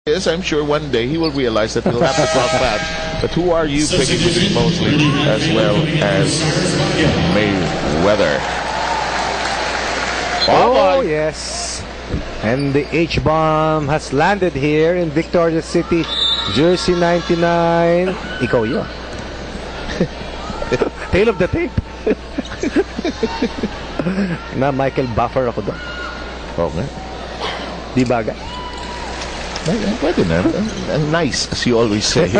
Yes, I'm sure one day he will realize that he'll have to cross paths. But who are you picking between Mosley as well as Mayweather? Oh, yes. And the H-bomb has landed here in Victoria City. Jersey 99. Ikaw yun. Tail of the tape. Na Michael Buffer ako doon. Okay. Di bagay? Pwede na. Nice, as you always say.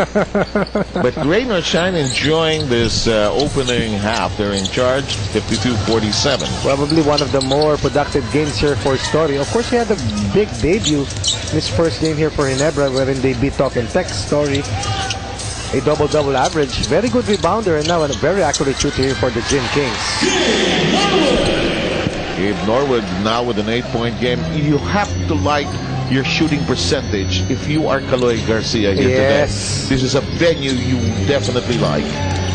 But rain or shine, enjoying this opening half. They're in charge, 52-47. Probably one of the more productive games here for Story. Of course, he had a big debut in his first game here for Ginebra, wherein they beat Talk and Text. Story, a double-double average. Very good rebounder, and now a very accurate shooter here for the Gin Kings. Gabe Norwood now with an 8-point game. You have to like your shooting percentage if you are Kaloy Garcia here today. This is a venue you definitely like.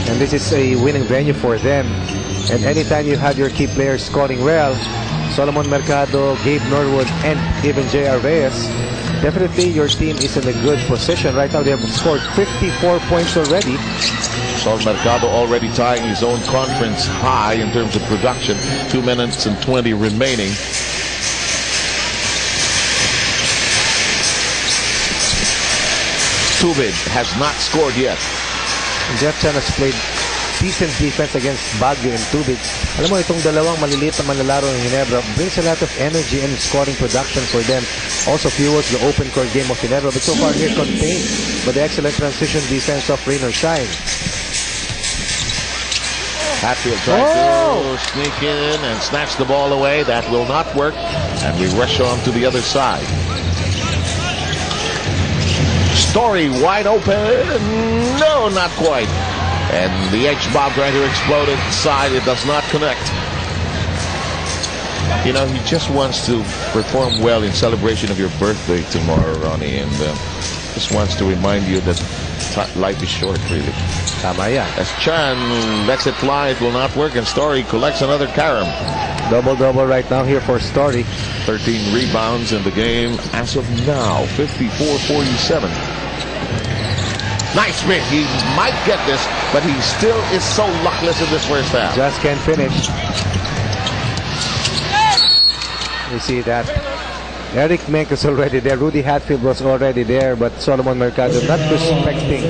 And this is a winning venue for them. And anytime you have your key players scoring well, Solomon Mercado, Gabe Norwood, and even J.R. Reyes, definitely your team is in a good position. Right now they have scored 54 points already. Sol Mercado already tying his own conference high in terms of production. 2 minutes and 20 remaining. Tubig has not scored yet. Jeff Chan has played decent defense against Baguio and Tubig. Alam mo, itong dalawang maliliit na manlalaro ng Ginebra brings a lot of energy and scoring production for them. Also fuels the open court game of Ginebra, but so far here contained by the excellent transition defense of Rain or Shine. Hatfield trying to sneak in and snatch the ball away. That will not work. And we rush on to the other side. Story wide open. No, not quite. And the H-bomb trying to explode inside. It does not connect. You know, he just wants to perform well in celebration of your birthday tomorrow, Ronnie. And just wants to remind you that life is short, really. Tama yan. As Chan lets it fly, it will not work. And Story collects another carom. Double-double right now here for Story. 13 rebounds in the game as of now. 54-47. Nice spin. He might get this, but he still is so luckless in this first half. Just can't finish. You see that. Eric Menk is already there. Rudy Hatfield was already there, but Solomon Mercado not respecting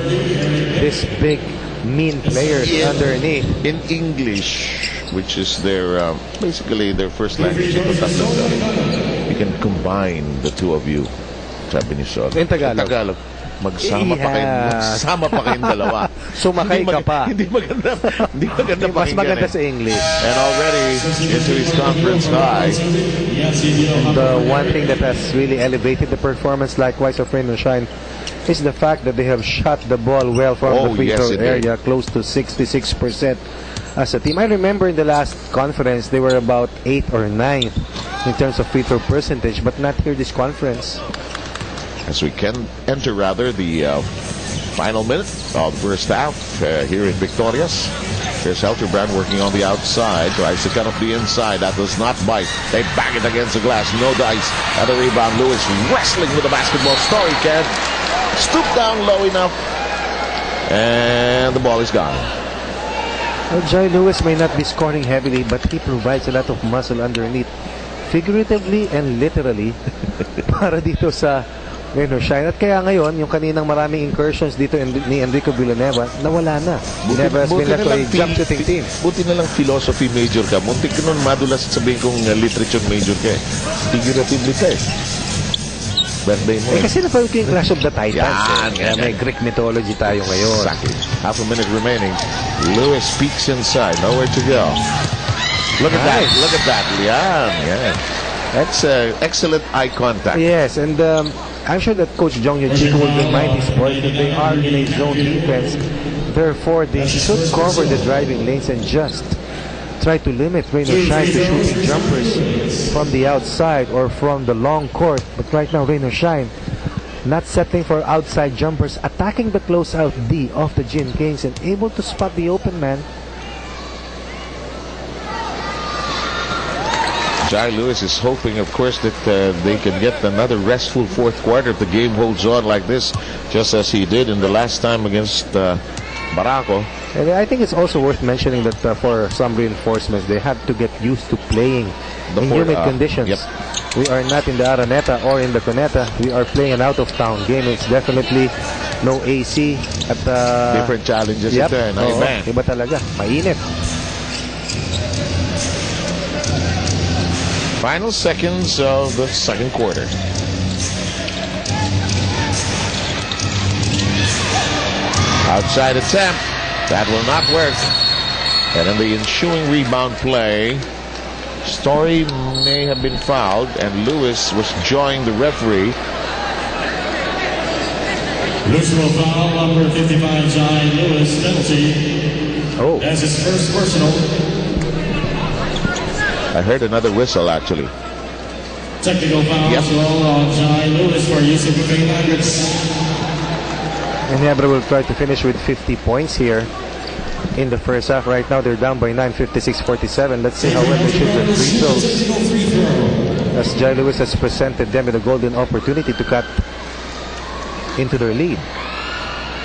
this big, mean players underneath. In English, which is their basically their first language, you can combine the two of you. Sabi ni Sol. In Tagalog. Magsama pa kayong dalawa. Sumakay ka pa. Hindi maganda Mas maganda sa English. And already into his conference high. The one thing that has really elevated the performance likewise of Rain or Shine is the fact that they have shot the ball well from the free throw area, close to 66% as a team. I remember in the last conference they were about 8th or 9th in terms of free throw percentage, but not here this conference. As we can enter the final minute of the first half here in Victorias. Here's Helterbrand working on the outside, tries to cut up the inside. That does not bite. They bang it against the glass. No dice. At the rebound, Lewis wrestling with the basketball. Story can't stoop down low enough, and the ball is gone. Well, Joy Lewis may not be scoring heavily, but he provides a lot of muscle underneath, figuratively and literally, para dito sa Rain or Shine. At kaya ngayon, yung kaninang maraming incursions dito ni Enrico Villanueva, nawala na. Villanueva has been left to a jump shooting team. Buti na lang philosophy major ka. Muntik ka nun madulas at sabihin kong literature major ka. Figuratively ka eh. Birthday mo kasi napawag ko yung Clash of the Titans. Kaya may Greek mythology tayo ngayon. Exactly. Half a minute remaining. Lewis peeks inside. Nowhere to go. Look at that. Look at that. Yeah. That's excellent eye contact. Yes, and I'm sure that Coach Jong Yujin will remind his boys that they are in a zone defense. Therefore, they should cover the driving lanes and just try to limit Rain or Shine to shooting jumpers from the outside or from the long court. But right now, Rain or Shine not settling for outside jumpers, attacking the closeout D of the Gin Kings and able to spot the open man. Jai Lewis is hoping, of course, that they can get another restful fourth quarter if the game holds on like this, just as he did in the last time against Barako. And I think it's also worth mentioning that for some reinforcements, they have to get used to playing in humid conditions. Yep. We are not in the Araneta or in the Cuneta. We are playing an out-of-town game. It's definitely no AC at different challenges. Yep. Ito, iba talaga. Mainit. Final seconds of the second quarter. Outside attempt. That will not work. And in the ensuing rebound play, Story may have been fouled, and Lewis was joining the referee. Personal foul, number 55, Jai Lewis, penalty. Oh. That's his first personal. I heard another whistle, actually. Technical foul on Jai Lewis for use of profane language. Ginebra will try to finish with 50 points here in the first half. Right now they're down by 9, 56-47. Let's see how well they shoot their free throws, as Jai Lewis has presented them with a golden opportunity to cut into their lead.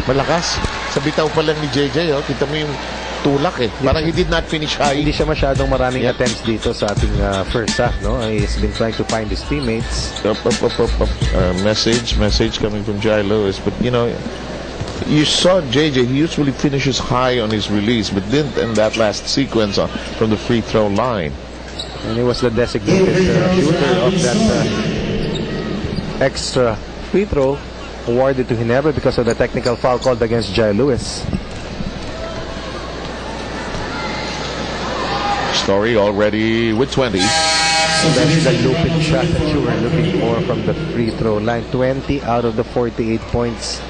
Malakas. Sa bitaw pa lang ni JJ, oh. Kita mo yung tulak eh. Parang he did not finish high. Hindi siya masyadong maraming attempts dito sa ating first half, no? He's been trying to find his teammates. Message coming from Jai Lewis. But, you know, you saw JJ, he usually finishes high on his release, but didn't in that last sequence from the free throw line. And he was the designated shooter of that extra free throw awarded to Ginebra because of the technical foul called against Jai Lewis. Story already with 20. So that's the looping shot that you were looking for from the free throw line. 20 out of the 48 points.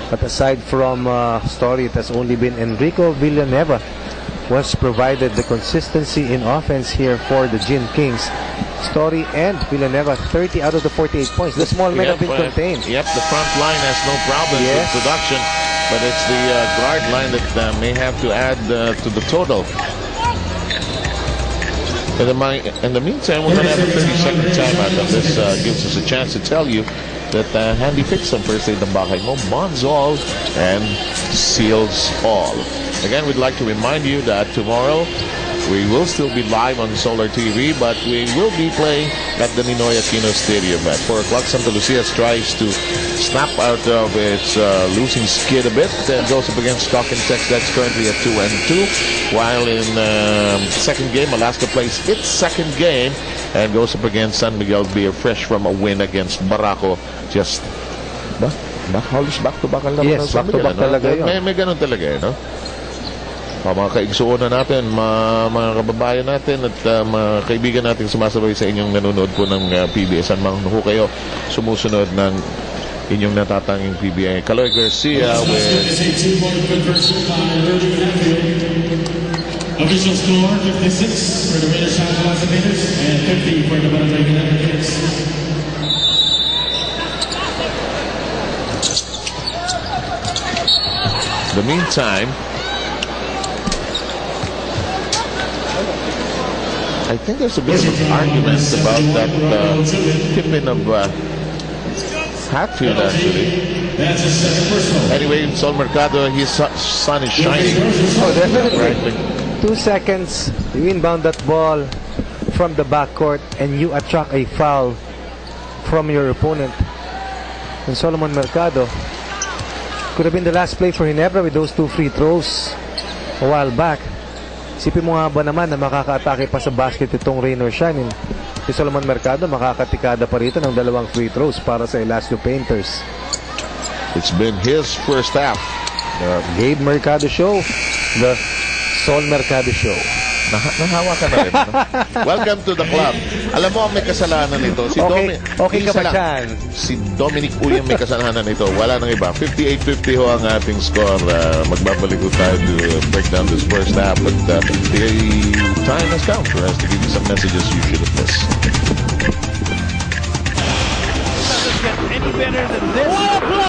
But aside from Story, it has only been Enrico Villanueva who has provided the consistency in offense here for the Gin Kings. Story and Villanueva, 30 out of the 48 points. The small men have been contained. Yep, the front line has no problem with production, but it's the guard line that may have to add to the total. In the meantime, we're going to have a 30-second timeout, and this gives us a chance to tell you that Handy fixed some first aid ng bahay mo, bonds all and seals all. Again, we'd like to remind you that tomorrow we will still be live on Solar TV, but we will be playing at the Ninoy Aquino Stadium at 4 o'clock. Santa Lucia tries to snap out of its losing skid a bit and goes up against Stock and Tex. That's currently at 2-2. While in second game, Alaska plays its second game and goes up against San Miguel Beer, fresh from a win against Barako. Just halos back-to-back ang laban ng San Miguel. Back-to-back talaga yun. May ganun talaga, no? Mga kaigsuunan natin, mga kababayan natin at mga kaibigan natin sumasabay sa inyong nanonood po ng PBS. Saan man ho kayo sumusunod ng inyong natatanging PBA. Kaloy Garcia with official score 56 for the Raiders shot meters and 50 for the Butterfly Kings. In the meantime, I think there's a bit of an argument about that tip-in of Hatfield, actually. Anyway, Sol Mercado, his sun is shining. Oh, definitely. 2 seconds, you inbound that ball from the backcourt and you attract a foul from your opponent. And Solomon Mercado could have been the last play for Ginebra with those 2 free throws a while back. Isipin mo nga ba naman na makaka-atake pa sa basket itong rain or shine. Si Solomon Mercado makakatikada pa rito ng 2 free throws para sa Elasio Painters. It's been his first half. The Gabe Mercado Show, the Sol Mercado Show. Nahawa ka na rin, no? Welcome to the club. Alam mo, may kasalanan nito. Si okay ka ba dyan? Si Dominic Uyang may kasalanan nito. Wala nang iba. 58-50 ho ang ating score. Magbabalik ho tayo to break down this first half. But the time has come for us to give you some messages you should have missed. It doesn't get any better than this.